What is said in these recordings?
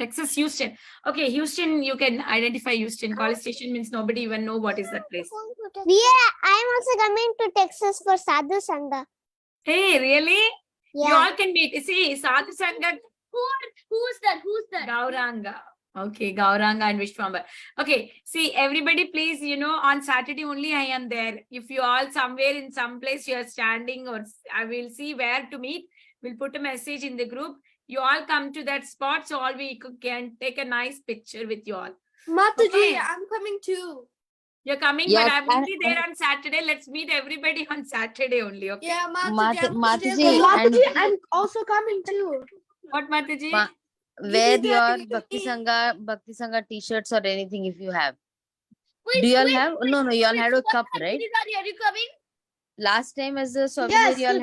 Texas, Houston. Okay, Houston, you can identify Houston. College Station means nobody even know what is that place. Yeah, I'm also coming to Texas for Sadhu Sangha. Hey, really? You Yeah. all can meet. See, Sadhu Sangha. Who's that? Gauranga. Okay, Gauranga and Vishwambar. Okay, see, everybody, please, on Saturday only I am there. If you all somewhere in some place you are standing, or I will see where to meet, we'll put a message in the group. You all come to that spot so all we can take a nice picture with you all. Mataji, Okay. I'm coming too. You're coming, Yeah, but I'm only there on Saturday. Let's meet everybody on Saturday only, okay? Yeah, Mataji. Mataji, I'm also coming too. What, Mataji? wear your Bhakti Sangha t-shirts or anything if you have. Do you all have? No, you all had a cup, right? Are you coming? Last time as a souvenir, you all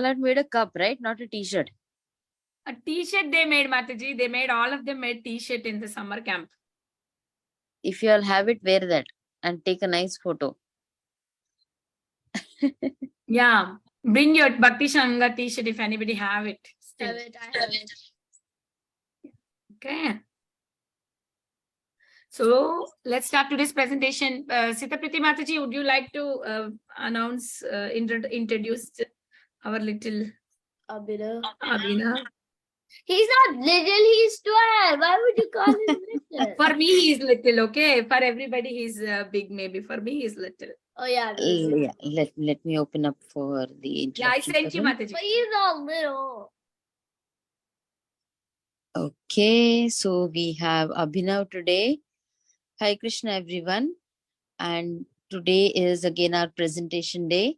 had made a cup, right? Not a t-shirt. A t-shirt they made, Mataji. They made, all of them made t-shirt in the summer camp. If you all have it, wear that and take a nice photo. Yeah. Bring your Bhakti Sangha t-shirt if anybody have it. Still. I have it. Okay. So let's start today's presentation. Sitapriti Mataji, would you like to introduce our little Abhinav? He's not little, he's 12. Why would you call him little? For me, he's little, okay? For everybody, he's big, maybe. For me, he's little. Oh, yeah. Yeah, let me open up for the introduction. Yeah, I sent you, Mataji. But he's all little. Okay, so we have Abhinav today. Hi Krishna everyone. And today is again our presentation day.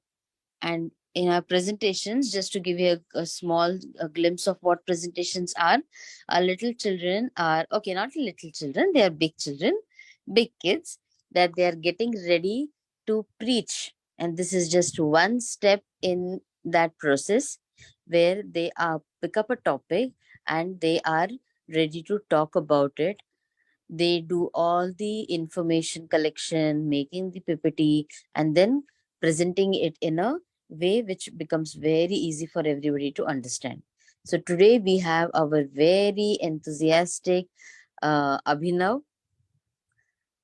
And in our presentations, just to give you a small glimpse of what presentations are, our little children are, okay, not little children, they are big children, big kids, that they are getting ready to preach. And this is just one step in that process where they pick up a topic and they are ready to talk about it. They do all the information collection, making the PPT, and then presenting it in a way which becomes very easy for everybody to understand. So today we have our very enthusiastic Abhinav.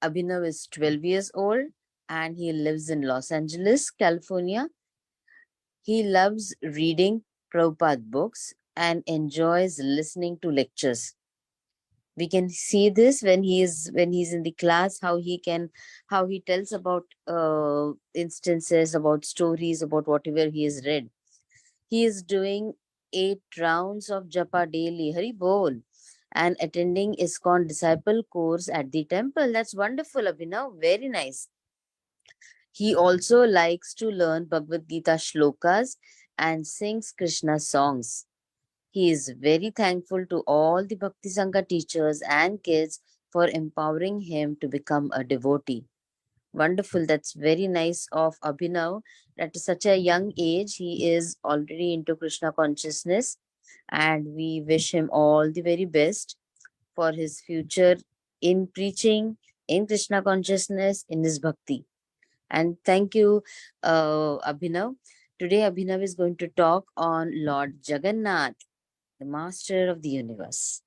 Abhinav is 12 years old and he lives in Los Angeles, California. He loves reading Prabhupada books and enjoys listening to lectures. We can see this when he's in the class, how he tells about instances, about stories, about whatever he has read. He is doing 8 rounds of japa daily, Hari Bol, and attending ISKCON disciple course at the temple. That's wonderful, Abhinav. Very nice. He also likes to learn Bhagavad Gita shlokas and sings Krishna songs. He is very thankful to all the Bhakti Sangha teachers and kids for empowering him to become a devotee. Wonderful. That's very nice of Abhinav. At such a young age, he is already into Krishna consciousness, and we wish him all the very best for his future in preaching, in Krishna consciousness, in his bhakti. And thank you, Abhinav. Today, Abhinav is going to talk on Lord Jagannath, the master of the universe.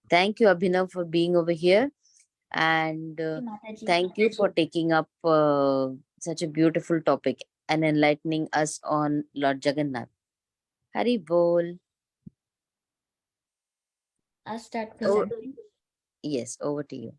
Thank you, Abhinav, for being over here. And thank you for taking up such a beautiful topic and enlightening us on Lord Jagannath. Hari Bol. I'll start presenting. Yes, over to you.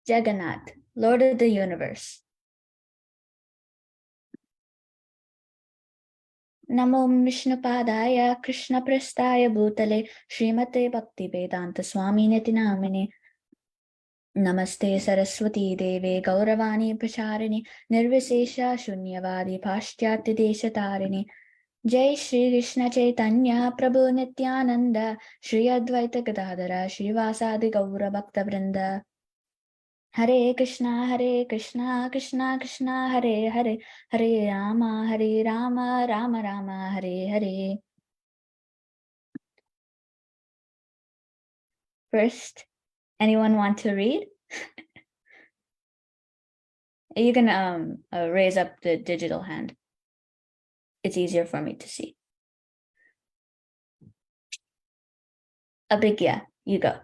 Jagannath, Lord of the Universe. Namo Vishnupadaya Krishna Prastaya Bhutale Srimate Bhakti Vedanta Swami Niti Namine Namaste Saraswati Deve Gauravani Pracharini Nirvisesha Shunyavadi Pashyati Desha Tarini Jai Shri Krishna Chaitanya Prabhu Nityananda Shri Advaita Gadadara Srivasadi Gaura Bhakta Vrinda Hare Krishna Krishna Krishna Hare Hare Hare Rama Rama Rama Hare Hare. First, anyone want to read? You can raise up the digital hand. It's easier for me to see. Abhigya, you go.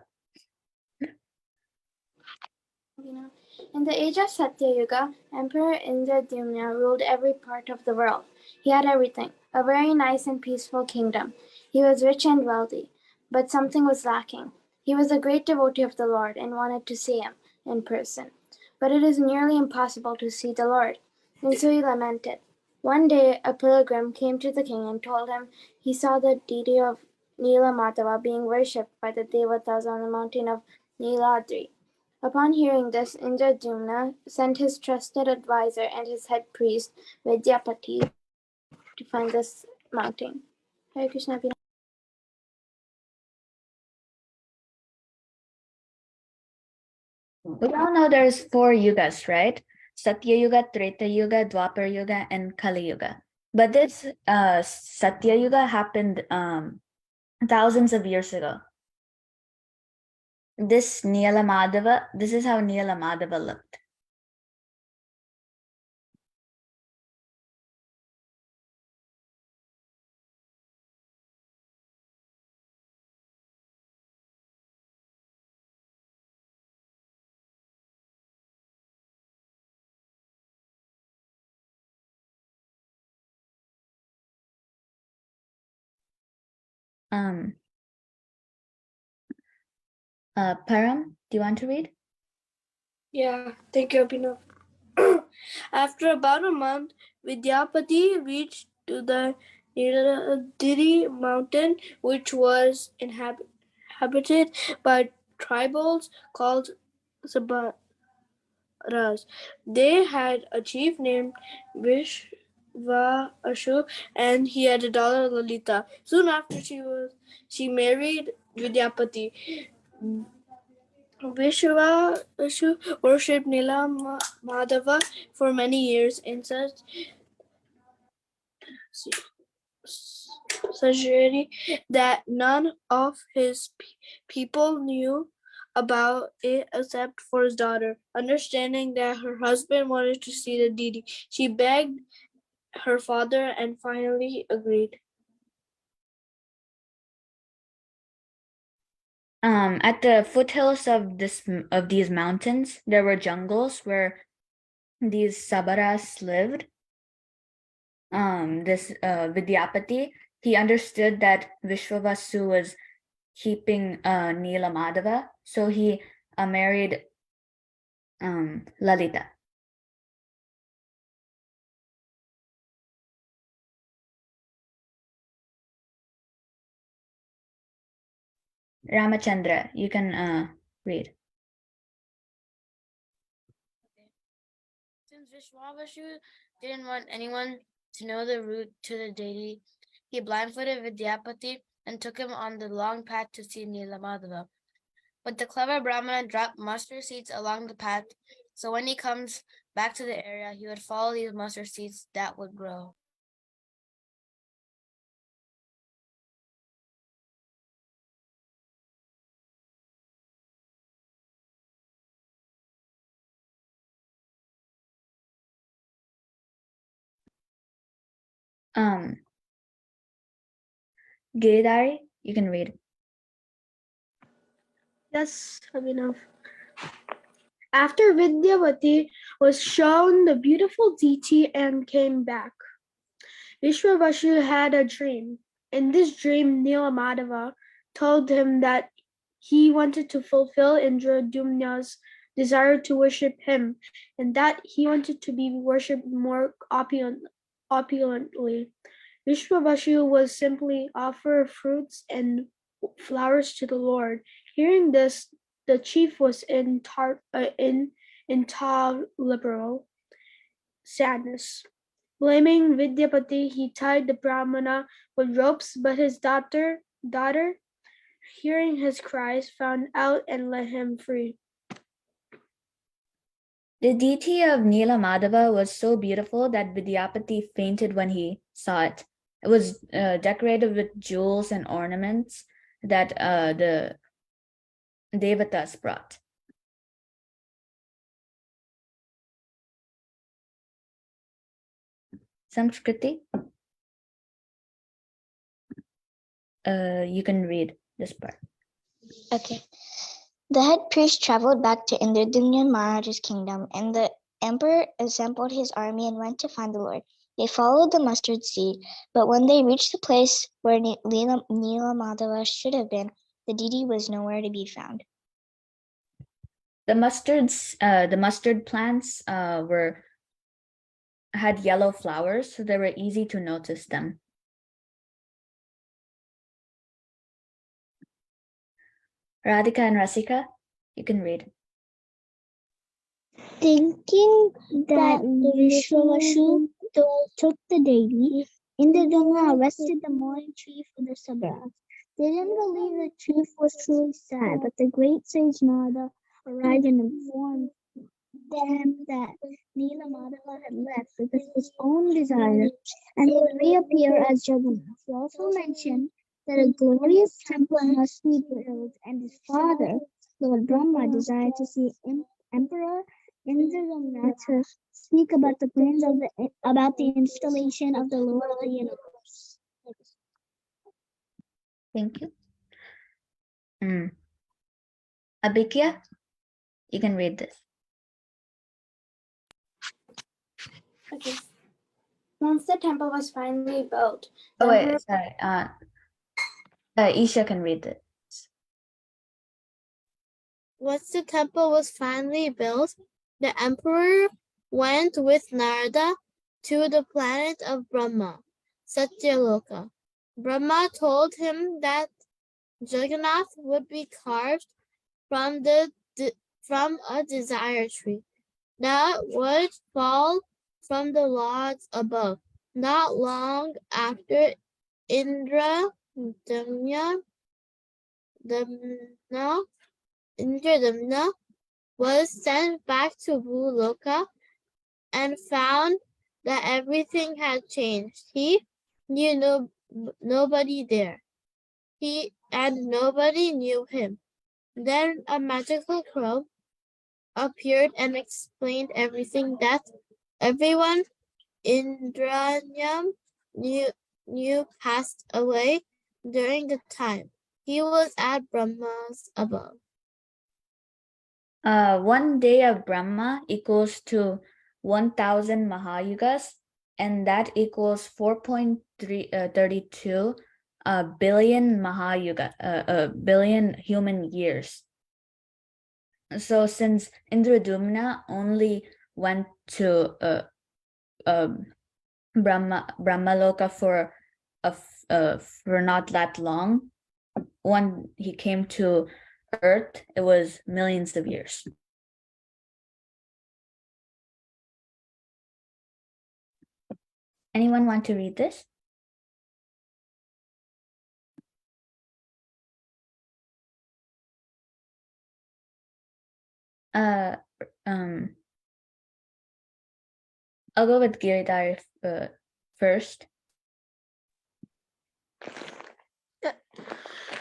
In the age of Satyayuga, Emperor Indradyumna ruled every part of the world. He had everything, a very nice and peaceful kingdom. He was rich and wealthy, but something was lacking. He was a great devotee of the Lord and wanted to see him in person. But it is nearly impossible to see the Lord, and so he lamented. One day a pilgrim came to the king and told him he saw the deity of Neelamadava being worshipped by the devatas on the mountain of Neeladri. Upon hearing this, Indradyumna sent his trusted adviser and his head priest, Vidyapati, to find this mountain. Hare Krishna. We all know there's 4 yugas, right? Satya Yuga, Treta Yuga, Dwapar Yuga, and Kali Yuga. But this Satya Yuga happened thousands of years ago. This Neelamadava, this is how Neelamadava looked. Param, do you want to read? Yeah, thank you, Abhinav. After about a month, Vidyapati reached to the Nilagiri mountain, which was inhabited by tribals called Sabaras. They had a chief named Vishvashu, and he had a daughter Lalita. Soon after, she married Vidyapati. Vishvashu worshipped Nila Madhava for many years in such sincerity that none of his people knew about it except for his daughter. Understanding that her husband wanted to see the deity, she begged her father and finally agreed. At the foothills of these mountains, there were jungles where these Sabaras lived. This Vidyapati, he understood that Vishwavasu was keeping Neelamadava, so he married Lalita. Ramachandra, you can read. Since Vishwavashu didn't want anyone to know the route to the deity, he blindfolded Vidyapati and took him on the long path to see Neelamadhava. But the clever Brahmana dropped mustard seeds along the path, so when he comes back to the area, he would follow these mustard seeds that would grow. Giridhari, you can read. Yes, Abhinav. After Vidyavati was shown the beautiful deity and came back, Vishwavashu had a dream. In this dream, Neelamadhava told him that he wanted to fulfill Indradyumna's desire to worship him, and that he wanted to be worshipped more opulently. Vishwavashu was simply offer fruits and flowers to the Lord. Hearing this, the chief was in intolerable sadness. Blaming Vidyapati, he tied the Brahmana with ropes, but his daughter, hearing his cries, found out and let him free. The deity of Nila Madhava was so beautiful that Vidyapati fainted when he saw it. It was decorated with jewels and ornaments that the Devatas brought. Samskriti, you can read this part. Okay. The head priest traveled back to Indradumna Maharaj's kingdom, and the emperor assembled his army and went to find the Lord. They followed the mustard seed, but when they reached the place where Nila Madhava should have been, the deity was nowhere to be found. The mustard plants had yellow flowers, so they were easy to notice them. Radhika and Rasika, you can read. Thinking that Vishwavashu took the deity, Indradumna arrested the mourning chief with the Sabras. They didn't believe the chief was truly sad, but the great sage Narada arrived and informed them that Nila Madhava had left because of his own desire and would reappear as Jagannath. He also mentioned that a glorious temple must be built, and his father, Lord Brahma, desired to see Emperor Indradumna to speak about the plans about the installation of the Lord of the universe. Thank you. Abhikya, you can read this. Okay. Once the temple was finally built, Oh, the wait, sorry. Isha can read this. Once the temple was finally built, the emperor went with Narada to the planet of Brahma, Satyaloka. Brahma told him that Jagannath would be carved from a desire tree that would fall from the lords above. Not long after Indradumna was sent back to Bhuloka and found that everything had changed. He knew nobody there. And nobody knew him. Then a magical crow appeared and explained everything that everyone Indranyam knew passed away during the time he was at Brahma's above. 1 day of Brahma equals to 1,000 Mahayugas, and that equals 4.32 billion billion human years. So since Indradumna only went to Brahmaloka for not that long, when he came to Earth, it was millions of years. Anyone want to read this? I'll go with Giridhar first.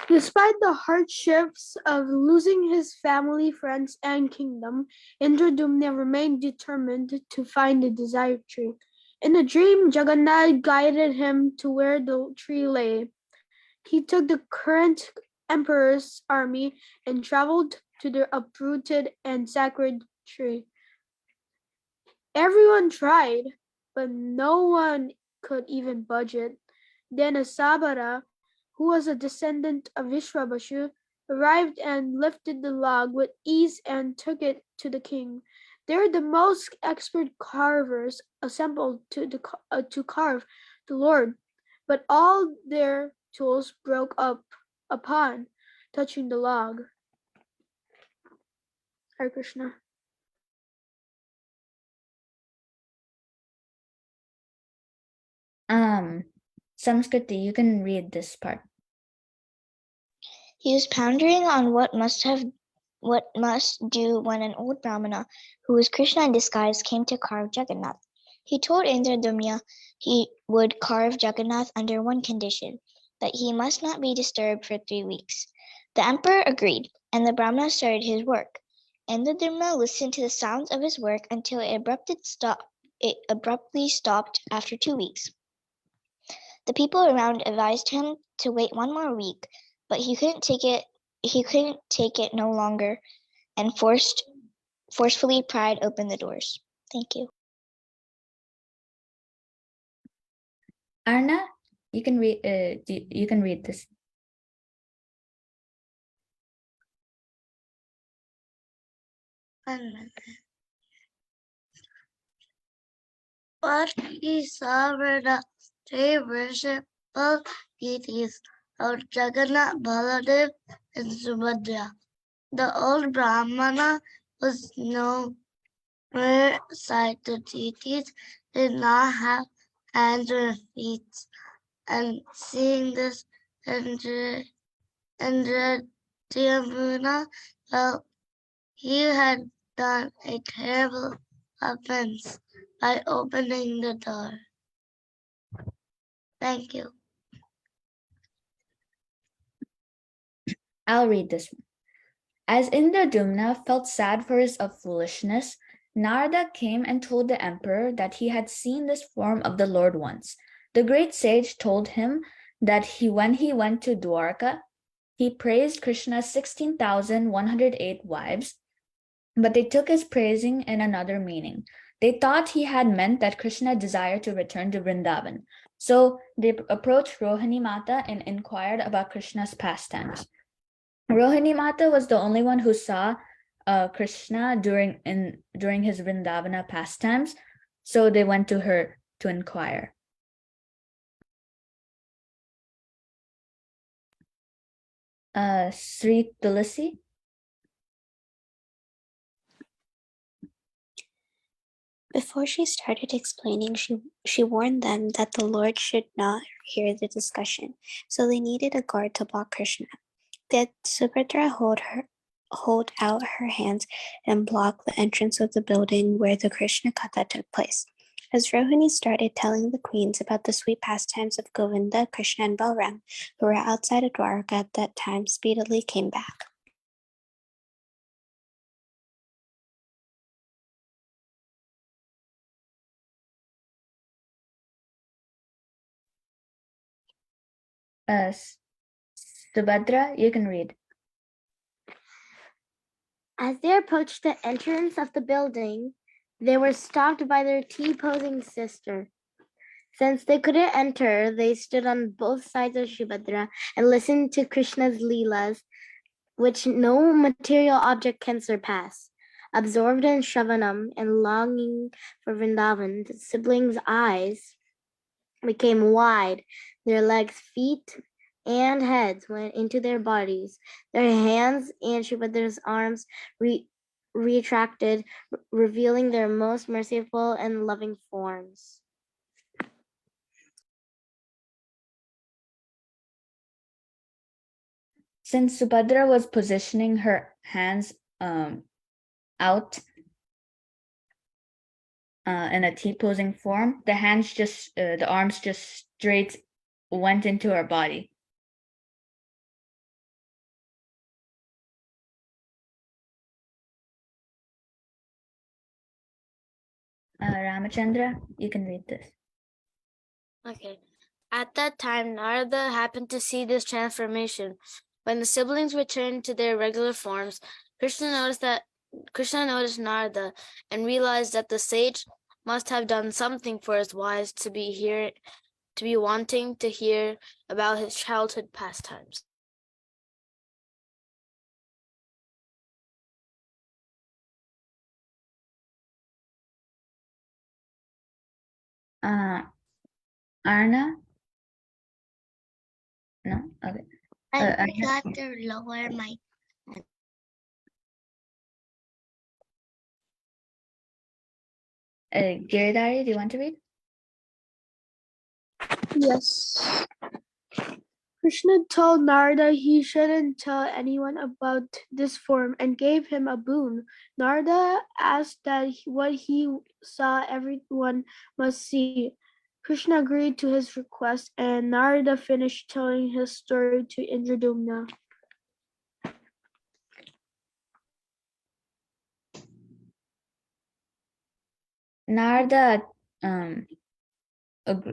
Despite the hardships of losing his family, friends, and kingdom, Indradumna remained determined to find the desired tree. In a dream, Jagannath guided him to where the tree lay. He took the current emperor's army and traveled to the uprooted and sacred tree. Everyone tried, but no one could even budge it. Then a Sabara, who was a descendant of Vishwavashu, arrived and lifted the log with ease and took it to the king. There the most expert carvers assembled to carve the Lord, but all their tools broke up upon touching the log. Hare Krishna. Samskriti, you can read this part. He was pondering on what must do when an old Brahmana, who was Krishna in disguise, came to carve Jagannath. He told Indradumna he would carve Jagannath under one condition, that he must not be disturbed for 3 weeks. The emperor agreed, and the Brahmana started his work. Indradumna listened to the sounds of his work until it abruptly stopped after 2 weeks. The people around advised him to wait 1 more week, but he couldn't take it no longer, and forcefully pried open the doors. Thank you. Arna, you can read. You can read this. But he saw the three worshipful deities of Jagannath, Baladev, and Subhadra. The old Brahmana was no sight. The deities did not have hands or feet, and seeing this, Indradumna felt he had done a terrible offense by opening the door. Thank you. I'll read this one. As Indradumna felt sad for his foolishness, Narada came and told the emperor that he had seen this form of the Lord once. The great sage told him that when he went to Dwarka, he praised Krishna's 16,108 wives, but they took his praising in another meaning. They thought he had meant that Krishna desired to return to Vrindavan. So they approached Rohini Mata and inquired about Krishna's pastimes. Rohini Mata was the only one who saw Krishna during his Vrindavana pastimes, so they went to her to inquire. Sri Tulasi. Before she started explaining, she warned them that the Lord should not hear the discussion, so they needed a guard to block Krishna. Did Subhadra hold out her hands and block the entrance of the building where the Krishna Katha took place. As Rohini started telling the queens about the sweet pastimes of Govinda, Krishna, and Balram, who were outside of Dwarka at that time, speedily came back. Subhadra, you can read. As they approached the entrance of the building, they were stopped by their T-posing sister. Since they couldn't enter, they stood on both sides of Subhadra and listened to Krishna's leelas, which no material object can surpass. Absorbed in Shravanam and longing for Vrindavan, the siblings' eyes became wide. Their legs, feet, and heads went into their bodies. Their hands and Subhadra's arms retracted, revealing their most merciful and loving forms. Since Subhadra was positioning her hands out in a T-posing form, the arms just straight went into her body. Ramachandra, you can read this. Okay. At that time, Narada happened to see this transformation. When the siblings returned to their regular forms, Krishna noticed Narada and realized that the sage must have done something for his wives to be wanting to hear about his childhood pastimes. Arna? No? Okay. I forgot to lower my... Giridhari, do you want to read? Yes. Krishna told Narada he shouldn't tell anyone about this form and gave him a boon. Narada asked that what he saw everyone must see. Krishna agreed to his request, and Narada finished telling his story to Indradumna. Narada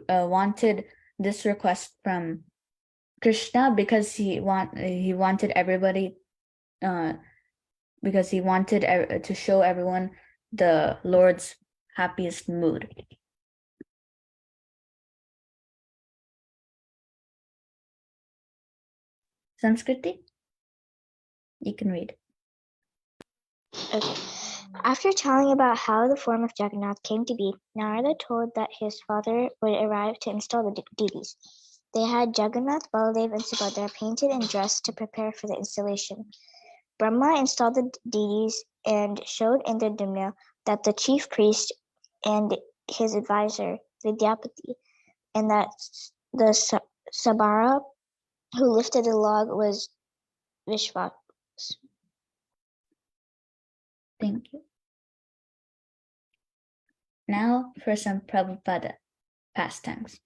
wanted this request from Krishna because he wanted everybody because he wanted to show everyone the Lord's happiest mood. Sanskriti, you can read. Okay. After telling about how the form of Jagannath came to be, Narada told that his father would arrive to install the deities. They had Jagannath, Baladev, and Subhadra painted and dressed to prepare for the installation. Brahma installed the deities and showed Indradumna that the chief priest and his advisor, Vidyapati, and that the Sabara who lifted the log was Vishwas. Thank you. Now for some Prabhupada pastimes.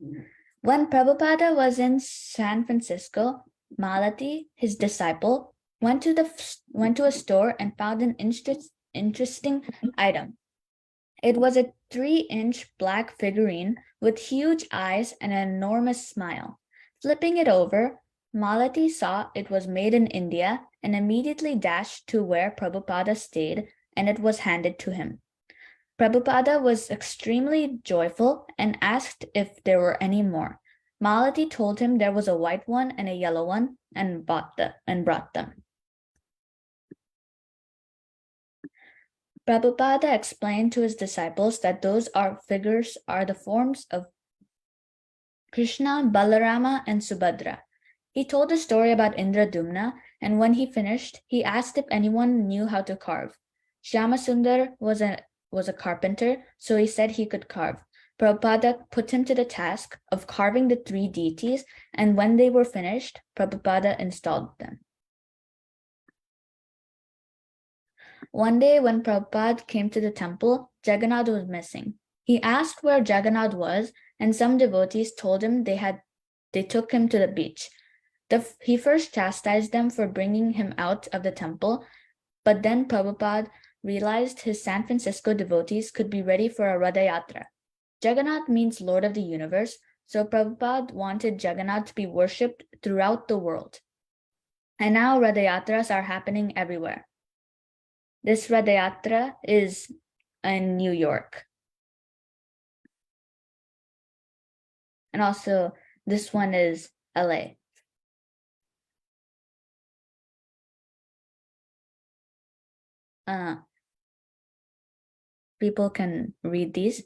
When Prabhupada was in San Francisco, Malati, his disciple, went to a store and found an interesting item. It was a 3-inch black figurine with huge eyes and an enormous smile. Flipping it over, Malati saw it was made in India and immediately dashed to where Prabhupada stayed, and it was handed to him. Prabhupada was extremely joyful and asked if there were any more. Malati told him there was a white one and a yellow one and brought them. Prabhupada explained to his disciples that those figures are the forms of Krishna, Balarama, and Subhadra. He told a story about Indradumna, and when he finished, he asked if anyone knew how to carve. Shyamasundar was a carpenter, so he said he could carve. Prabhupada put him to the task of carving the 3 deities, and when they were finished, Prabhupada installed them. One day when Prabhupada came to the temple, Jagannath was missing. He asked where Jagannath was, and some devotees told him they took him to the beach. He first chastised them for bringing him out of the temple, but then Prabhupada realized his San Francisco devotees could be ready for a Radha Yatra. Jagannath means Lord of the Universe, so Prabhupada wanted Jagannath to be worshipped throughout the world. And now Radha Yatras are happening everywhere. This Radha Yatra is in New York. And also, this one is LA. People can read these.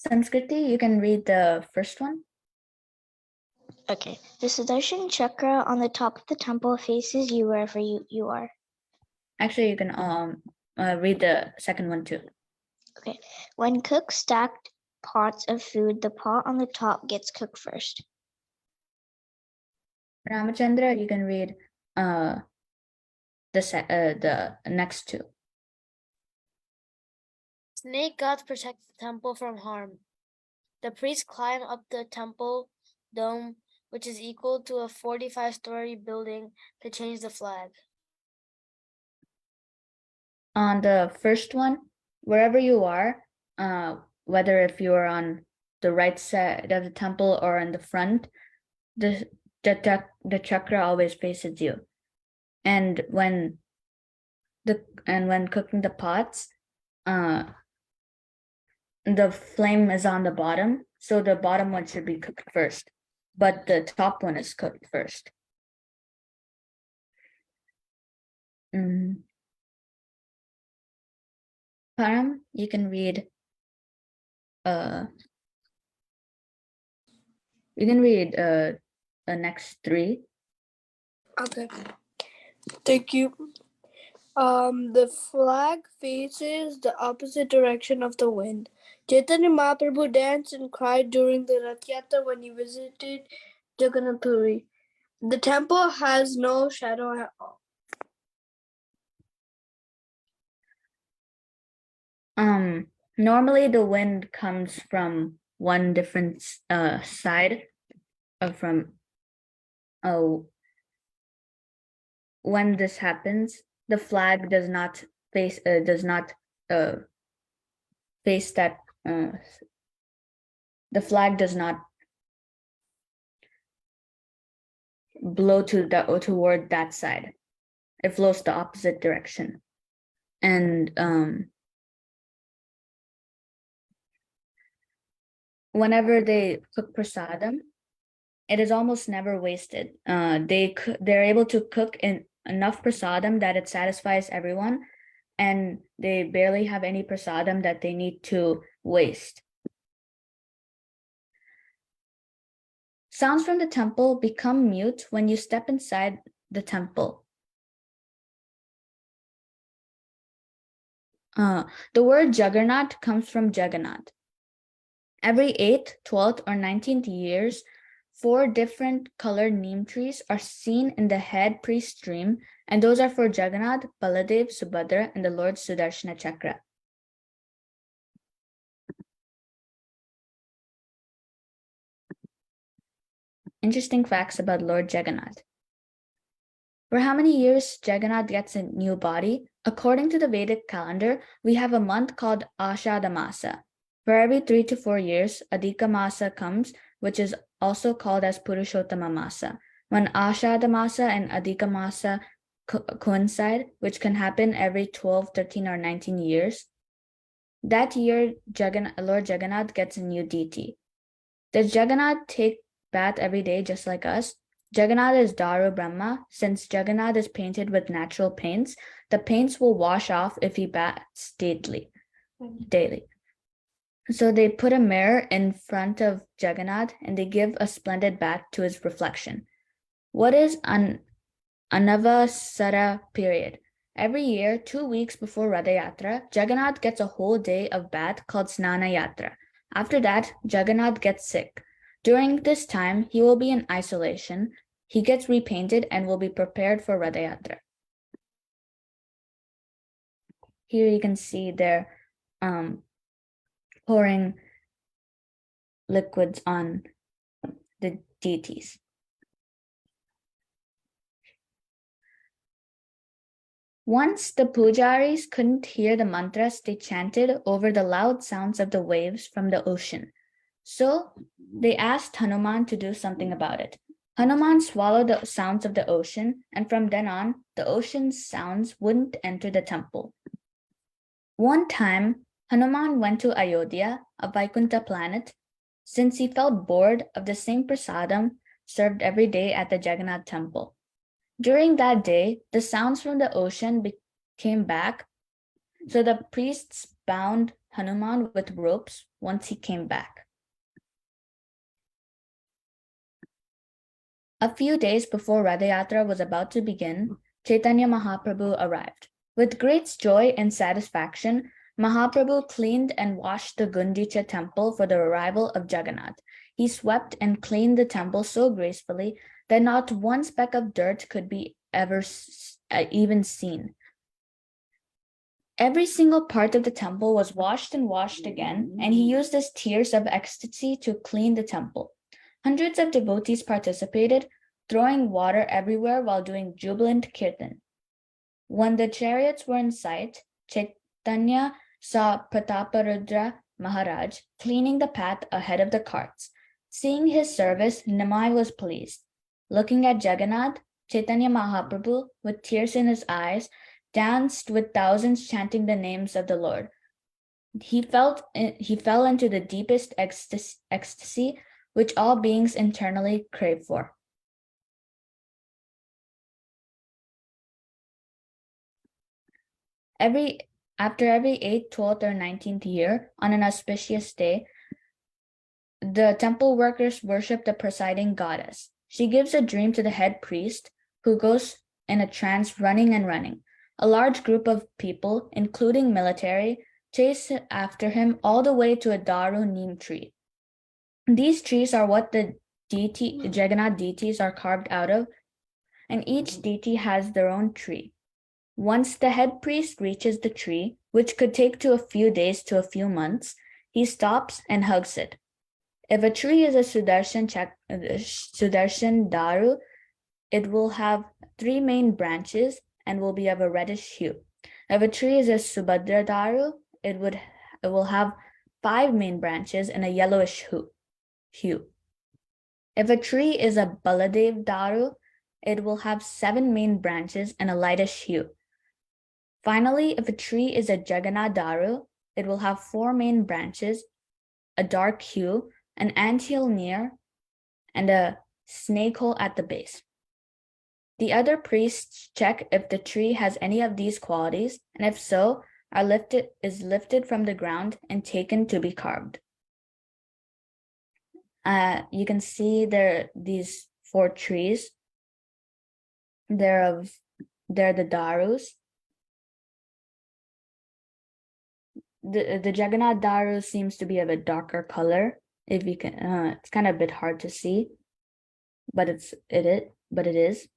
Sanskriti, you can read the first one. Okay. The Sudarshan Chakra on the top of the temple faces you wherever you are. Actually, you can read the second one too. Okay. When cooks stacked pots of food, the pot on the top gets cooked first. Ramachandra, you can read the next two. Snake gods protect the temple from harm. The priests climb up the temple dome, which is equal to a 45-story building, to change the flag. On the first one, wherever you are, whether if you are on the right side of the temple or in the front, the chakra always faces you. And when cooking the pots, the flame is on the bottom, so the bottom one should be cooked first, but the top one is cooked first. Param, you can read the next 3. Okay. Thank you. The flag faces the opposite direction of the wind. Chaitanya Mahaprabhu danced and cried during the Rath Yatra when he visited Jagannath Puri. The temple has no shadow at all. Normally the wind comes from one different side from when this happens, the flag does not face face that the flag does not blow toward that side. It flows the opposite direction. And whenever they cook prasadam, it is almost never wasted. They're able to cook enough prasadam that it satisfies everyone, and they barely have any prasadam that they need to waste. Sounds from the temple become mute when you step inside the temple. The word Jagannath comes from Jagannath. Every 8th, 12th, or 19th years, 4 different colored neem trees are seen in the head priest stream, and those are for Jagannath, Baladev, Subhadra, and the Lord Sudarshana Chakra. Interesting facts about Lord Jagannath. For how many years Jagannath gets a new body? According to the Vedic calendar, we have a month called Ashada Masa. For every 3 to 4 years, Adhika Masa comes, which is also called as Purushottama Masa. When Ashada Masa and Adhika Masa coincide, which can happen every 12, 13, or 19 years, that year Lord Jagannath gets a new deity. Does Jagannath take bath every day just like us? Jagannath is Daru Brahma. Since Jagannath is painted with natural paints, the paints will wash off if he baths daily. So they put a mirror in front of Jagannath and they give a splendid bath to his reflection. What is an Anavasara period? Every year, 2 weeks before Radha Yatra, Jagannath gets a whole day of bath called Snana Yatra. After that, Jagannath gets sick. During this time, he will be in isolation. He gets repainted and will be prepared for Radha Yatra. Here you can see they're pouring liquids on the deities. Once the pujaris couldn't hear the mantras they chanted over the loud sounds of the waves from the ocean. So they asked Hanuman to do something about it. Hanuman swallowed the sounds of the ocean, and from then on, the ocean's sounds wouldn't enter the temple. One time, Hanuman went to Ayodhya, a Vaikuntha planet, since he felt bored of the same prasadam served every day at the Jagannath temple. During that day, the sounds from the ocean came back, so the priests bound Hanuman with ropes once he came back. A few days before Radha Yatra was about to begin, Chaitanya Mahaprabhu arrived. With great joy and satisfaction, Mahaprabhu cleaned and washed the Gundicha temple for the arrival of Jagannath. He swept and cleaned the temple so gracefully that not one speck of dirt could be even seen. Every single part of the temple was washed and washed again, and he used his tears of ecstasy to clean the temple. Hundreds of devotees participated, throwing water everywhere while doing jubilant kirtan. When the chariots were in sight, Chaitanya saw Prataparudra Maharaj cleaning the path ahead of the carts. Seeing his service, Nimai was pleased. Looking at Jagannath, Chaitanya Mahaprabhu, with tears in his eyes, danced with thousands chanting the names of the Lord. He fell into the deepest ecstasy, which all beings internally crave for. After every 8th, 12th, or 19th year, on an auspicious day, the temple workers worship the presiding goddess. She gives a dream to the head priest, who goes in a trance running and running. A large group of people, including military, chase after him all the way to a Daru neem tree. These trees are what the Jagannath deities are carved out of, and each deity has their own tree. Once the head priest reaches the tree, which could take to a few days to a few months, he stops and hugs it. If a tree is a Sudarshan Daru, it will have 3 main branches and will be of a reddish hue. If a tree is a Subhadra Daru, it will have 5 main branches and a yellowish hue. If a tree is a Baladev Daru, it will have 7 main branches and a lightish hue. Finally, if a tree is a Jagannath Daru, it will have 4 main branches, a dark hue, an anthill near, and a snake hole at the base. The other priests check if the tree has any of these qualities, and if so, is lifted from the ground and taken to be carved. You can see there these 4 trees. They're the Darus. The Jagannath Daru seems to be of a darker color. If you can, it's kind of a bit hard to see, but it is.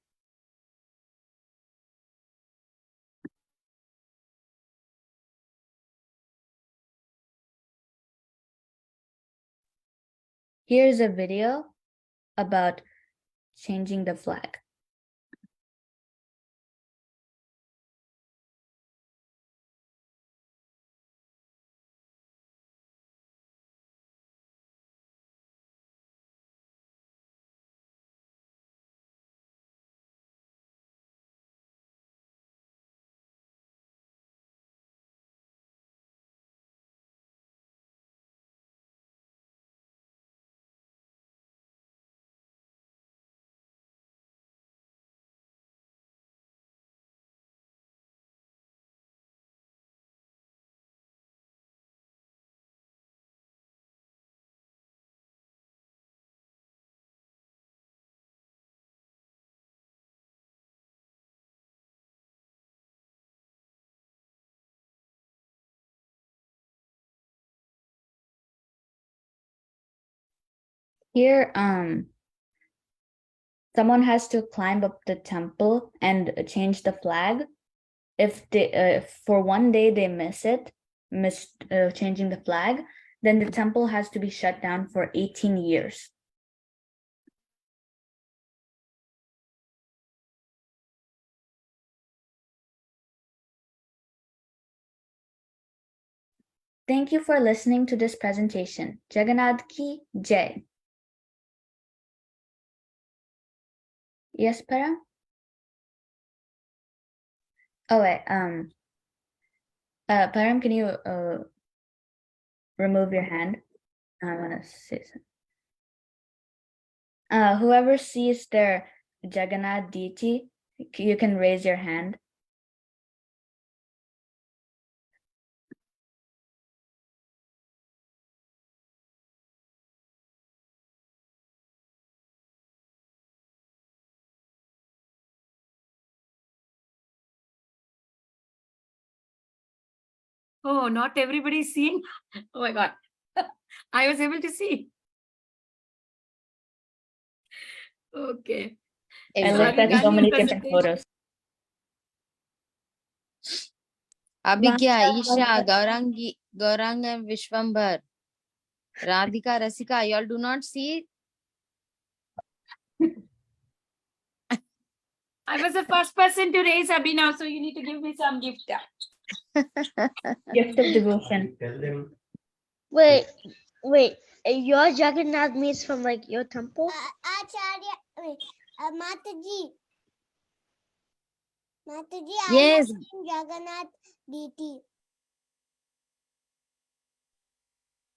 Here's a video about changing the flag. Here, someone has to climb up the temple and change the flag. If they, for one day they miss changing the flag, then the temple has to be shut down for 18 years. Thank you for listening to this presentation. Jagannath ki Jai. Yes, Param? Oh, wait, Param, can you remove your hand? I want to say something. Whoever sees their Jagannath deity, you can raise your hand. Oh, not everybody is seeing. Oh my God. I was able to see. Okay. I So looked are you at done so your many different presentation? photos. Abhigya, Isha, Gaurang and Vishwambar, Radhika, Rasika, y'all do not see? I was the first person to raise Abhinav, so you need to give me some gift. Gift of devotion. Wait, your Jagannath means from like your temple? Acharya, wait, Mataji. Mataji, Yes. I am Jagannath deity.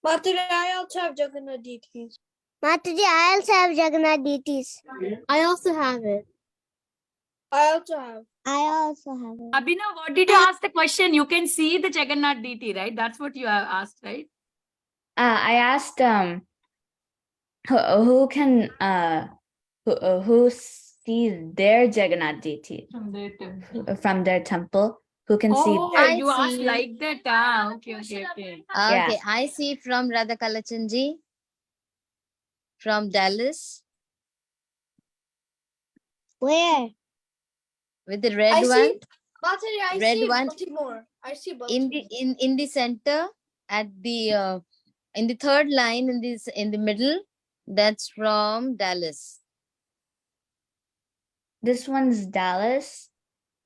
Mataji, I also have Jagannath deities. Mataji, I also have Jagannath deities. I also have it. I also have. I also have it. Abhinav, what did you ask the question? You can see the Jagannath deity, right? That's what you have asked, right? I asked who can who see their Jagannath deity from their temple, who can see Oh, their, you asked see. like that. Ah, okay, okay, okay. Yeah. Okay, I see from Radha Kalachanji, from Dallas, Where? with the red I one. see, Matari, I Red see one. Baltimore. I see In Baltimore. the center, at the in the third line, in the middle, that's from Dallas. This one's Dallas.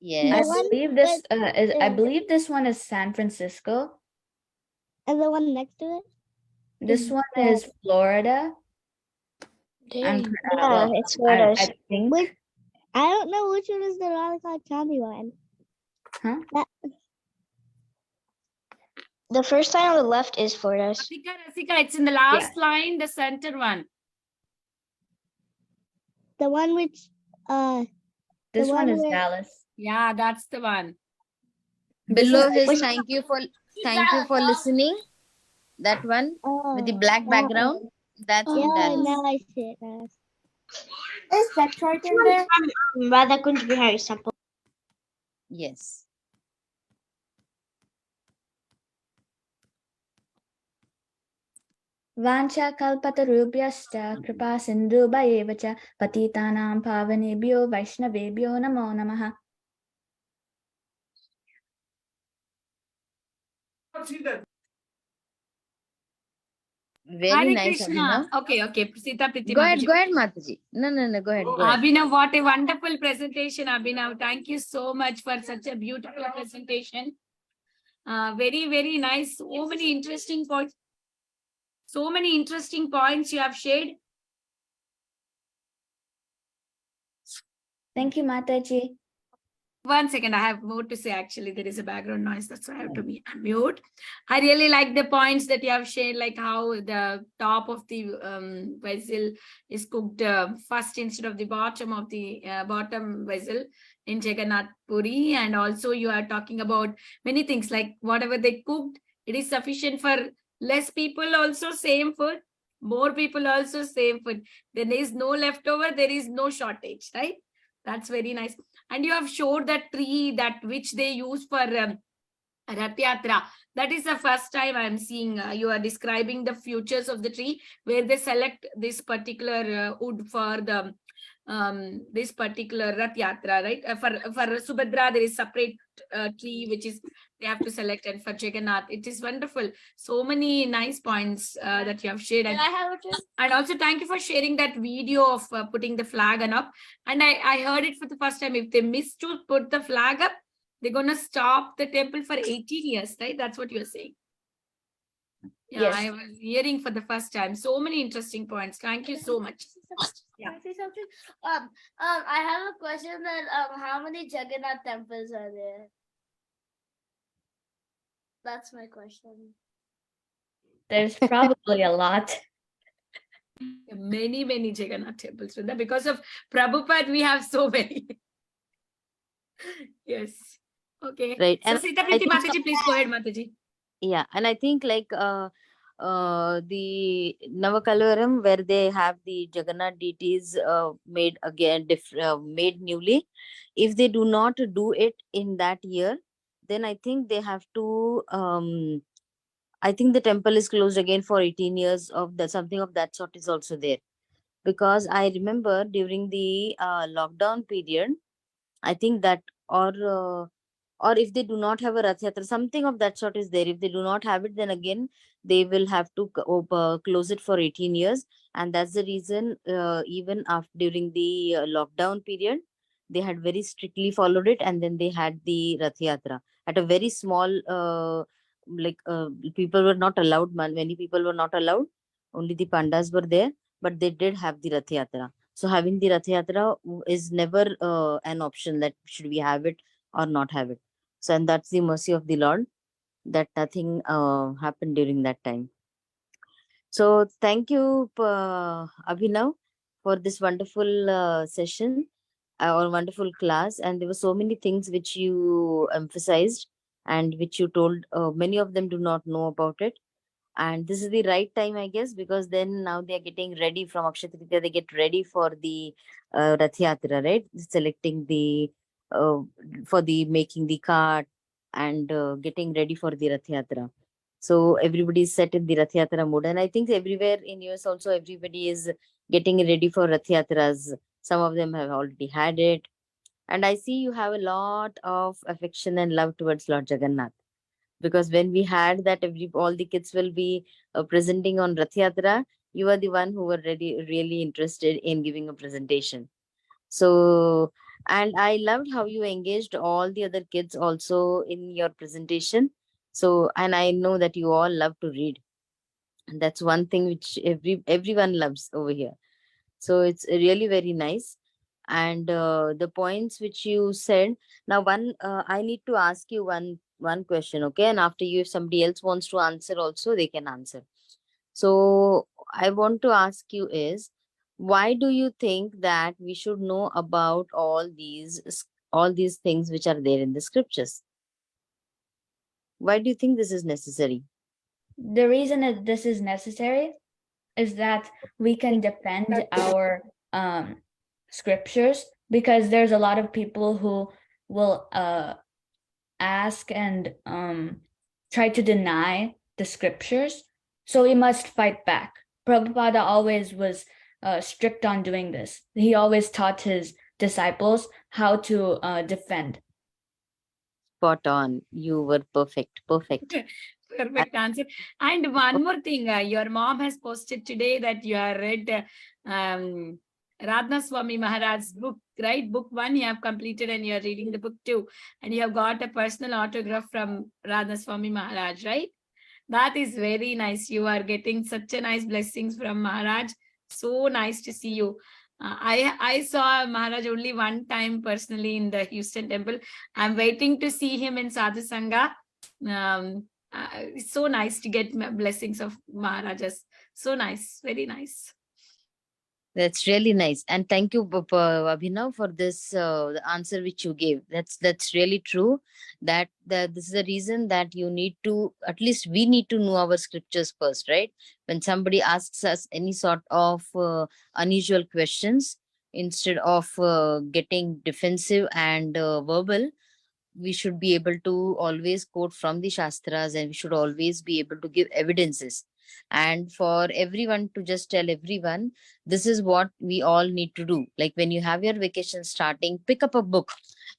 I Yes. one believe this is. I is- believe this one is San Francisco. And the one next to it? This is one the- is Florida. And well, it's Florida. I think. Which I don't know which one is the Radha Chandi one. Huh? The first line on the left is Florida. Rasika, it's in the last line, the center one. The one which This one one is where- Dallas. Yeah, that's the one. Below This his thank you for listening. That one with the black background. That's in Yeah, Dallas. now I see it. Now. Is Detroit in there? Radha Kunj Bihari's temple. Yes. Vancha kalpatarubhyascha kripa sindhubhayeva cha patitanam pavanebhyo vaishnavebhyo namo namaha. Very Hare nice, Krishna. Abhinav. Okay, okay. Sita Priti Go ahead, Mataji. Mataji. No, go ahead. Abhinav, what a wonderful presentation, Abhinav. Thank you so much for such a beautiful presentation. Very, very nice. So many interesting points. So many interesting points you have shared. Thank you, Mataji. 1 second, I have more to say. Actually, there is a background noise. That's why I have to be mute. I really like the points that you have shared, like how the top of the vessel is cooked first instead of the bottom of the bottom vessel in Jagannath Puri. And also you are talking about many things, like whatever they cooked, it is sufficient for less people also, same food. More people also, same food. Then there is no leftover, there is no shortage, right? That's very nice. And you have showed that tree that which they use for Rath Yatra. That is the first time I am seeing you are describing the futures of the tree, where they select this particular wood for the this particular Rath Yatra, right? For Subhadra, there is separate tree which is they have to select, and for Jagannath, it is wonderful. So many nice points that you have shared. Can I have it too? And also thank you for sharing that video of putting the flag on up. And I heard it for the first time. If they miss to put the flag up, they're going to stop the temple for 18 years, right? That's what you're saying. Yeah, Yes. I was hearing for the first time. So many interesting points. Thank you so much. Can I say something? I have a question that how many Jagannath temples are there? That's my question. There's probably a lot. Many, many Jagannath temples. Vrinda. Because of Prabhupada, we have so many. Yes. Okay. Right. So And Sita I Priti think Mataji, please go ahead, Mataji. Yeah, and I think like the Navakalaram, where they have the Jagannath deities made again made newly, if they do not do it in that year, then I think they have to I think the temple is closed again for 18 years of the something of that sort is also there. Because I remember during the lockdown period, I think that or if they do not have a Rath Yatra, something of that sort is there. If they do not have it, then again they will have to close it for 18 years. And that's the reason even after during the lockdown period, they had very strictly followed it, and then they had the Rath Yatra at a very small people were not allowed, many people were not allowed, only the pandas were there, but they did have the Rath Yatra. So having the Rath Yatra is never an option that should we have it or not have it. So, and that's the mercy of the Lord that nothing happened during that time. So, thank you, Abhinav, for this wonderful session or wonderful class. And there were so many things which you emphasized and which you told. Many of them do not know about it. And this is the right time, I guess, because then now they are getting ready from Akshaya Tritiya, they get ready for the Rath Yatra, right? Selecting the uh, for the making the cart and getting ready for the Rath Yatra. So everybody is set in the Rath Yatra mode, and I think everywhere in US also everybody is getting ready for Rath Yatras. Some of them have already had it, and I see you have a lot of affection and love towards Lord Jagannath, because when we had that all the kids will be presenting on Rath Yatra, you are the one who were really interested in giving a presentation. So, and I loved how you engaged all the other kids also in your presentation. So, and I know that you all love to read. And that's one thing which everyone loves over here. So it's really very nice. And the points which you said, now one I need to ask you one question, okay? And after you, if somebody else wants to answer also, they can answer. So I want to ask you is, why do you think that we should know about all these things which are there in the scriptures? Why do you think this is necessary? The reason that this is necessary is that we can defend our scriptures, because there's a lot of people who will ask and try to deny the scriptures. So we must fight back. Prabhupada always was strict on doing this. He always taught his disciples how to defend. Spot on. You were perfect. Perfect. Perfect answer. And one more thing, your mom has posted today that you have read Radha Swami Maharaj's book, right? Book 1 you have completed and you are reading the book 2. And you have got a personal autograph from Radha Swami Maharaj, right? That is very nice. You are getting such a nice blessings from Maharaj. So nice to see you. I saw Maharaj only one time personally in the Houston temple. I'm waiting to see him in Sadhu Sangha. It's so nice to get blessings of Maharajas. So nice, very nice. That's really nice, and thank you, Abhinav, for this the answer which you gave. That's really true. That this is the reason that you need to, at least we need to know our scriptures first, right? When somebody asks us any sort of unusual questions, instead of getting defensive and verbal, we should be able to always quote from the Shastras, and we should always be able to give evidences. And for everyone to just tell everyone, this is what we all need to do. Like when you have your vacation starting, pick up a book,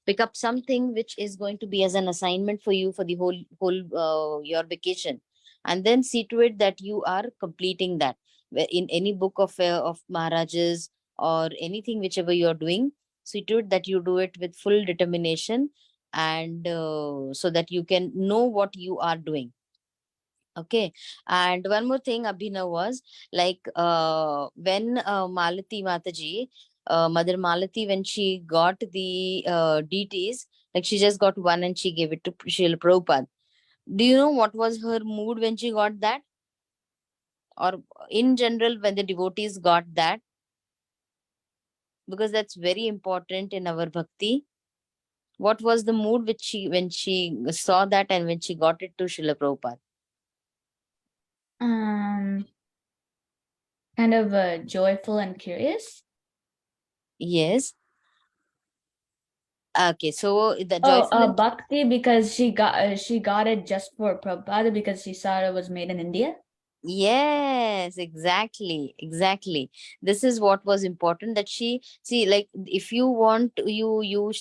pick up something which is going to be as an assignment for you for the whole your vacation, and then see to it that you are completing that. In any book of Maharajas or anything whichever you are doing, see to it that you do it with full determination, and so that you can know what you are doing. Okay. And one more thing, Abhinav, was like when Malati Mataji, Mother Malati, when she got the deities, like she just got one and she gave it to Srila Prabhupada. Do you know what was her mood when she got that? Or in general, when the devotees got that? Because that's very important in our bhakti. What was the mood which when she saw that and when she got it to Srila Prabhupada? Kind of joyful and curious. Yes. Okay, so the joyful and Bhakti, because she got it just for Prabhupada, because she saw it was made in India. yes, exactly. This is what was important, that she see, like if you want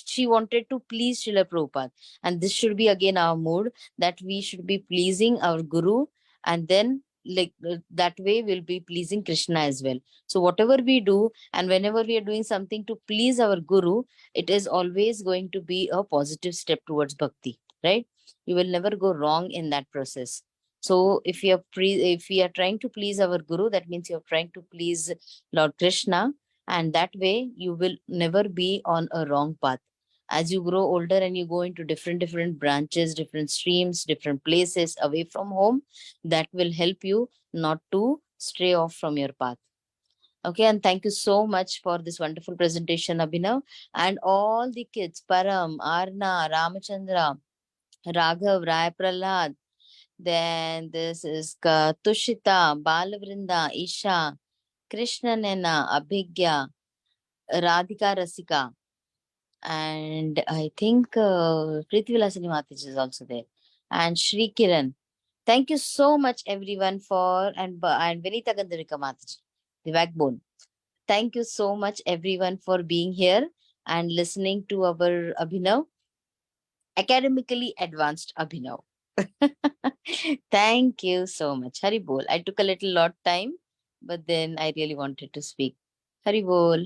she wanted to please Srila Prabhupada, and this should be again our mood, that we should be pleasing our Guru, and then like that way we'll be pleasing Krishna as well. So whatever we do and whenever we are doing something to please our Guru, it is always going to be a positive step towards bhakti, right? You will never go wrong in that process. So if we are trying to please our Guru, that means you're trying to please Lord Krishna, and that way you will never be on a wrong path. As you grow older and you go into different branches, different streams, different places away from home, that will help you not to stray off from your path. Okay, and thank you so much for this wonderful presentation, Abhinav, and all the kids, Param, Arna, Ramachandra, Raghav, Rai Prahlad, Then this is Tushita, Balavrinda, Isha, Krishnanena, Abhigya, Radhika Rasika, and I think Preeti Vilasini Mataji is also there, and Shri Kiran. Thank you so much, everyone, and Vinita Gandharika Mataji, the backbone. Thank you so much, everyone, for being here and listening to our Abhinav, academically advanced Abhinav. Thank you so much. Hari Bol. I took a little lot time, but then I really wanted to speak. Hari Bol.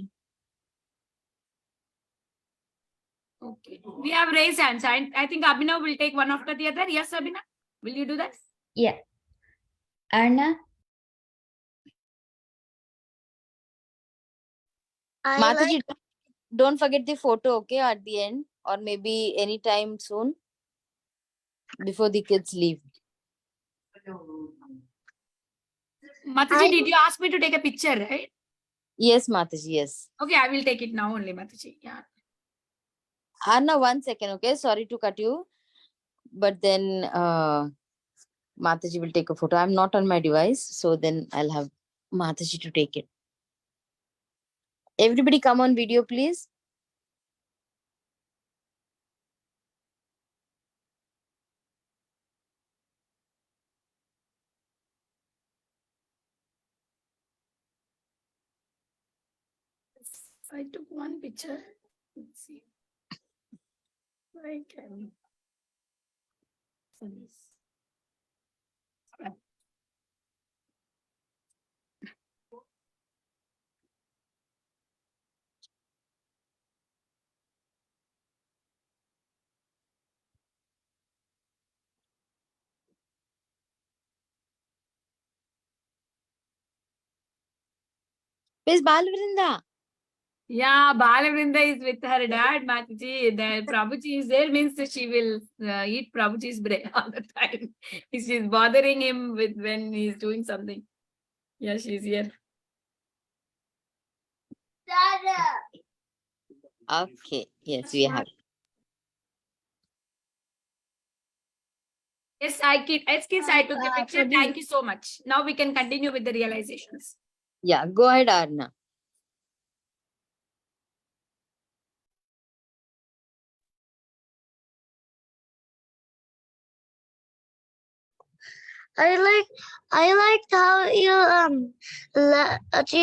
Okay. We have raised hands. I think Abhinav will take one after the other. Yes, Abhinav? Will you do that? Yeah. Arna? Mataji, don't forget the photo, okay, at the end, or maybe anytime soon before the kids leave. Mataji, did you ask me to take a picture, right? Yes, Mataji, yes. Okay, I will take it now only, Mataji. Yeah. Anna, 1 second, okay? Sorry to cut you. But then Mataji will take a photo. I'm not on my device, so then I'll have Mataji to take it. Everybody come on video, please. I took one picture. Let's see. I can. Where's Balavrinda? Yeah, Balavrinda is with her dad, Mataji. The Prabhuji is there means that she will eat Prabhuji's bread all the time. She's bothering him with when he's doing something. Yeah, she's here. Okay, yes, we have. Yes, I took the picture. Thank you so much. Now we can continue with the realizations. Yeah, go ahead, Arna. I liked how you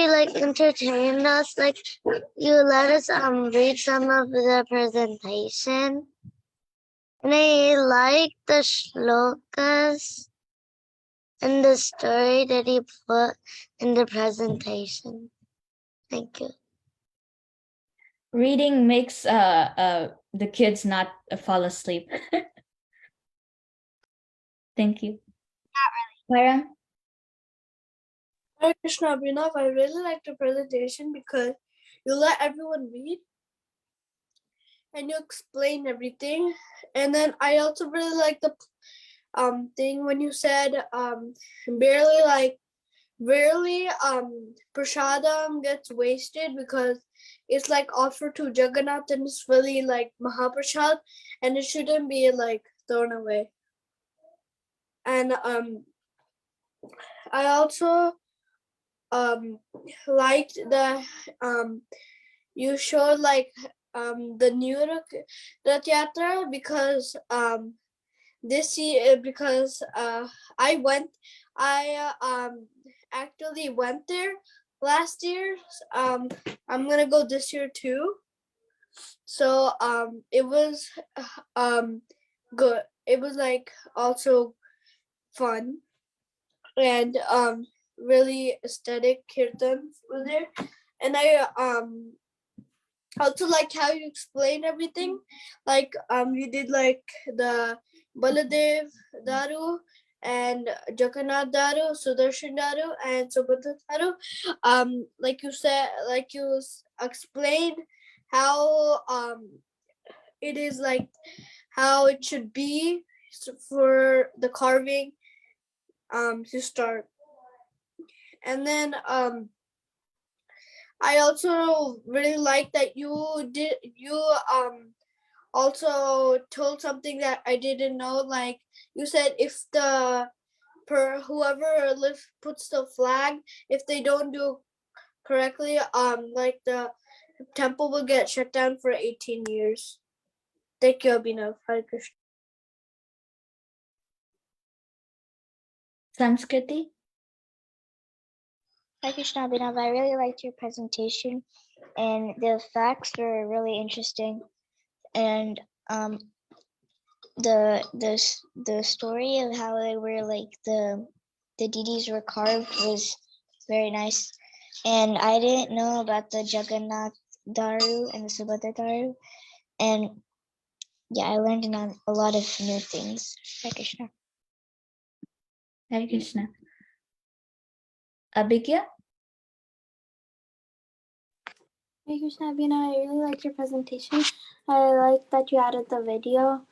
like entertained us, like you let us read some of the presentation, and I like the shlokas and the story that he put in the presentation. Thank you. Reading makes the kids not fall asleep. Thank you. Myra? Hare Krishna Abhinav, I really liked the presentation because you let everyone read and you explain everything. And then I also really like the thing when you said rarely prasadam gets wasted because it's like offered to Jagannath and it's really like Mahaprasad and it shouldn't be like thrown away. And I also liked the you showed like the New Rath Yatra because this year because I actually went there last year. I'm gonna go this year too. So it was good. It was like also fun and really aesthetic kirtan was there. And I also like how you explain everything. Like you did like the Baladev Daru and Jagannath Daru, Sudarshan Daru, and Subhadra Daru. Like you said, like you explained how it is like how it should be for the carving to start. And then I also really like that you also told something that I didn't know. Like you said, if whoever puts the flag, if they don't do correctly, like the temple will get shut down for 18 years. Thank you, Abhinav. Hare Krishna. Samskriti. Hi Krishna Abhinav, I really liked your presentation and the facts were really interesting. And the story of how they were like the deities were carved was very nice. And I didn't know about the Jagannath Daru and the Subhadra Daru. And yeah, I learned a lot of new things. Hare Krishna. Hare Krishna. Abhigya. Hey Krishna Abhinav, I really liked your presentation. I like that you added the video,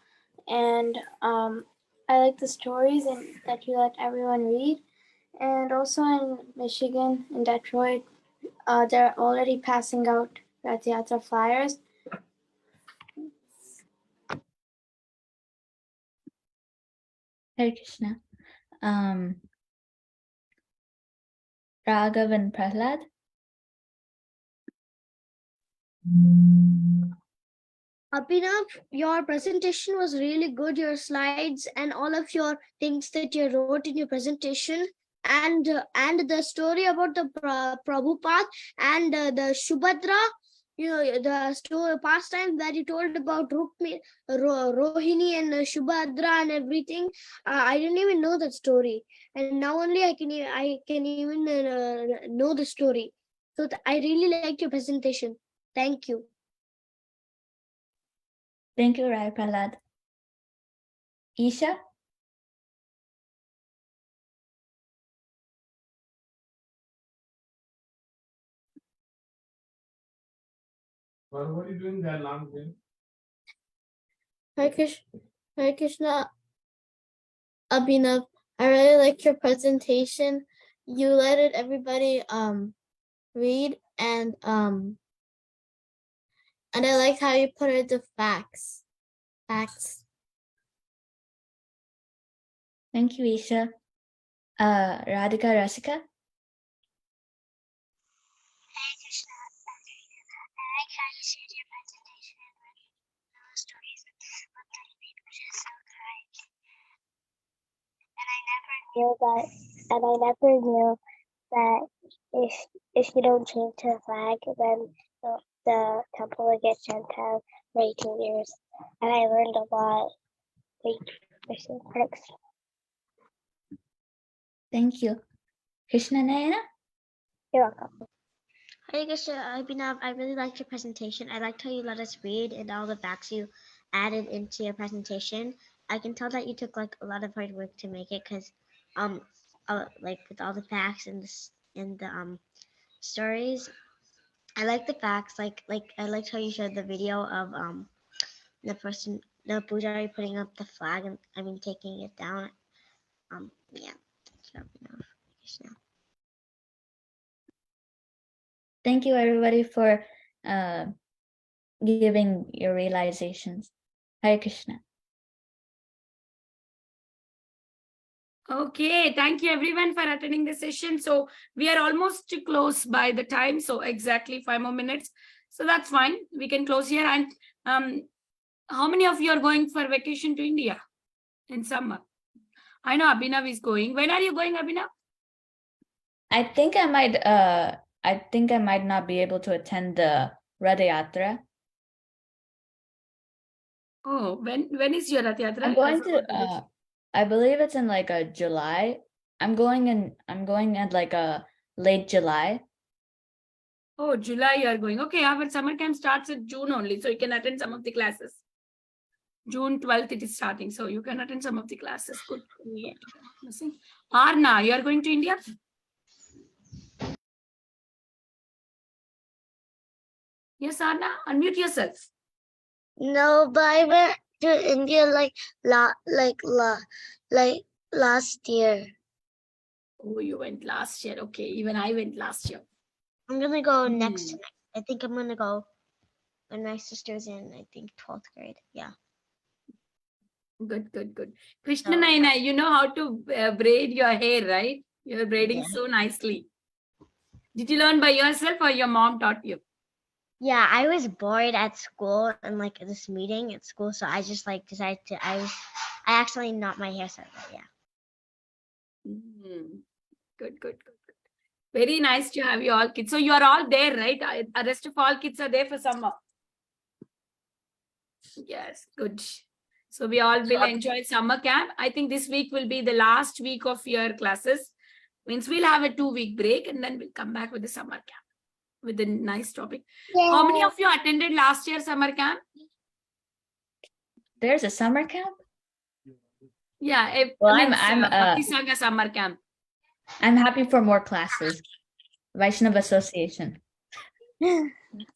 and I like the stories and that you let everyone read. And also in Michigan, in Detroit, they're already passing out Rath Yatra flyers. Hare Krishna. Raghav and Prahlad. Abhinav, your presentation was really good. Your slides and all of your things that you wrote in your presentation, and the story about the Prabhupada and the Subhadra, the story pastime that you told about Rohini and Subhadra and everything. I didn't even know that story, and now only I can even know the story. So I really liked your presentation. Thank you. Thank you, Rai Prahlad. Isha. Well, what are you doing there, Lam? Hare Krishna Abhinav, I really liked your presentation. You let everybody read, and I liked how you put it the facts. Thank you, Isha. Radhika Rasika. Hare Krishna. I like how you shared your presentation and stories with which is so kind. And I never knew that if you don't change to the flag, then the temple will get shut down for 18 years. And I learned a lot. Thank you. Thank you. Krishna Nayana. You're welcome. Hare Krishna Abhinav, I really liked your presentation. I liked how you let us read and all the facts you added into your presentation. I can tell that you took like a lot of hard work to make it, because like with all the facts and the stories. I like the facts. Like I liked how you showed the video of the pujari putting up the flag and taking it down. Yeah. So, Krishna. Thank you, everybody, for giving your realizations. Hare Krishna. Okay, thank you everyone for attending the session. So we are almost close by the time. So exactly 5 more minutes. So that's fine. We can close here. And how many of you are going for vacation to India in summer? I know Abhinav is going. When are you going, Abhinav? I think I might not be able to attend the Rath Yatra. Oh, when is your Rath Yatra? I'm going to I believe it's in like a July. I'm going at like a late July. Oh, July you are going. Okay, our summer camp starts in June only, so you can attend some of the classes. June 12th it is starting, so you can attend some of the classes. Good. Yeah. Arna, you are going to India? Yes, Arna, unmute yourself. No, but I went to India like last year. Oh, you went last year. Okay, even I went last year. I'm gonna go next time. I think I'm gonna go. when my sister's in, I think, 12th grade. Yeah. Good, good, good. Krishna Naina, you know how to braid your hair, right? You're braiding Yeah. so nicely. Did you learn by yourself or your mom taught you? Yeah, I was bored at school and like this meeting at school, so I just like decided to. I actually knot my hair so yeah. Good, good, good, good. Very nice to have you all kids. So you are all there, right? The rest of all kids are there for summer. Yes, good. So we all will enjoy summer camp. I think this week will be the last week of your classes. Means we'll have a 2-week break and then we'll come back with the summer camp with a nice topic. How many of you attended last year summer camp? There's a summer camp? Yeah, Well, I mean, Bhakti Sangha summer camp. I'm happy for more classes. Vaishnav Association.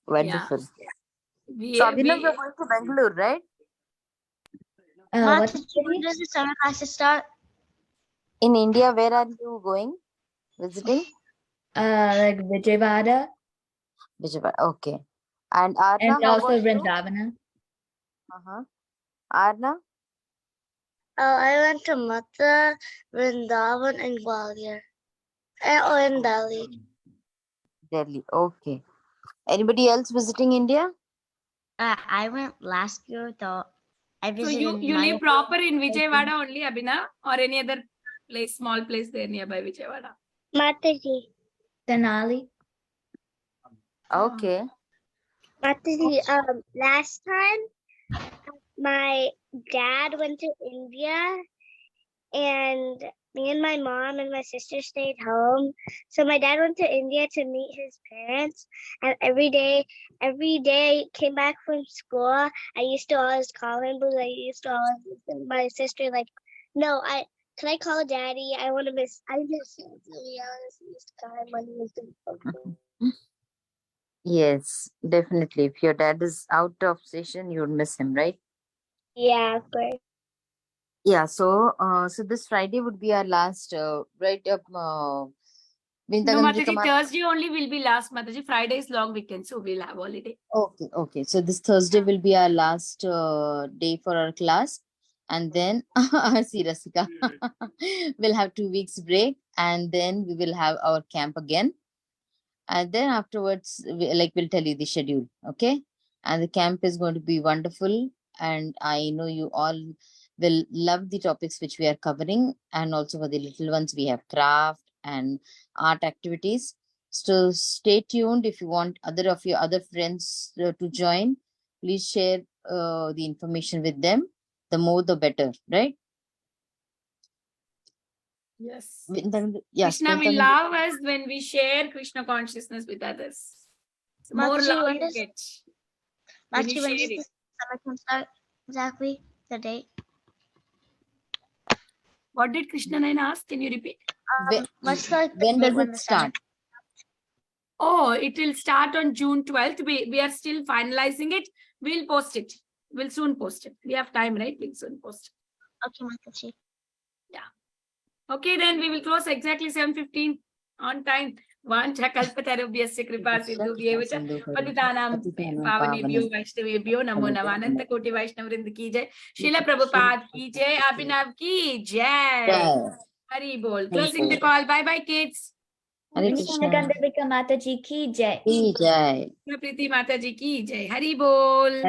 Wonderful. We, So Abhinav, you're going to Bangalore, right? What When does the summer classes start? In India, where are you going? Visiting? like Vijayawada Vijayawada. Okay. And Arna, and how also about you? Vrindavana. Arna? I went to Mathura, Vrindavan, and Gwalior. And Delhi. Delhi. Okay. Anybody else visiting India? I went last year though. I So visited. you live proper in Vijayawada only, Abhinav, or any other place, small place there nearby Vijayawada? Mataji. Tenali. Okay. Mataji. Last time my dad went to India, and me and my mom and my sister stayed home. So my dad went to India to meet his parents, and every day I came back from school, I used to always call him, but I used to always my sister like, no, can I call daddy? I miss him. So we always used to call him when he was doing Yes, definitely. If your dad is out of station, you would miss him, right? Yeah, of course. Yeah. So, so this Friday would be our last, right? No, Vindagandrika Mataji, Thursday only will be last, Mataji. Friday is long weekend, so we'll have holiday. Okay, okay. So this Thursday will be our last day for our class, and then see Rasika, we'll have 2 weeks break, and then we will have our camp again, and then afterwards, we'll tell you the schedule, okay? And the camp is going to be wonderful, and I know you all will love the topics which we are covering, and also for the little ones, we have craft and art activities. So stay tuned. If you want other of your other friends to join, please share the information with them. The more, the better, right? Yes. Yes. Krishna will love us when we share Krishna consciousness with others. The more Mataji, love when you does- get when you when share does it. the summer camp start exactly? The date? What did Krishna Naina ask? Can you repeat? What's like when does it the start? Oh, it will start on June 12th. We are still finalizing it. We'll post it. We'll soon post it. We have time, right? We'll soon post it. Okay, Mataji. Yeah. Okay, then we will close exactly 7:15 on time. Vanchakalpatarubhyasya kripa sindhubhyevacha patitanam pavanebhyo vaishnavebhyo namo namah ananta koti vaishnavrind ki jai. Srila Prabhupada ki jai. Abhinav ki jai. Hari bol. Closing the call. Bye bye, kids. Hare Krishna. Gandharvika Mataji ki jai. Ki jai. Priti Mataji ki jai. Hari bol.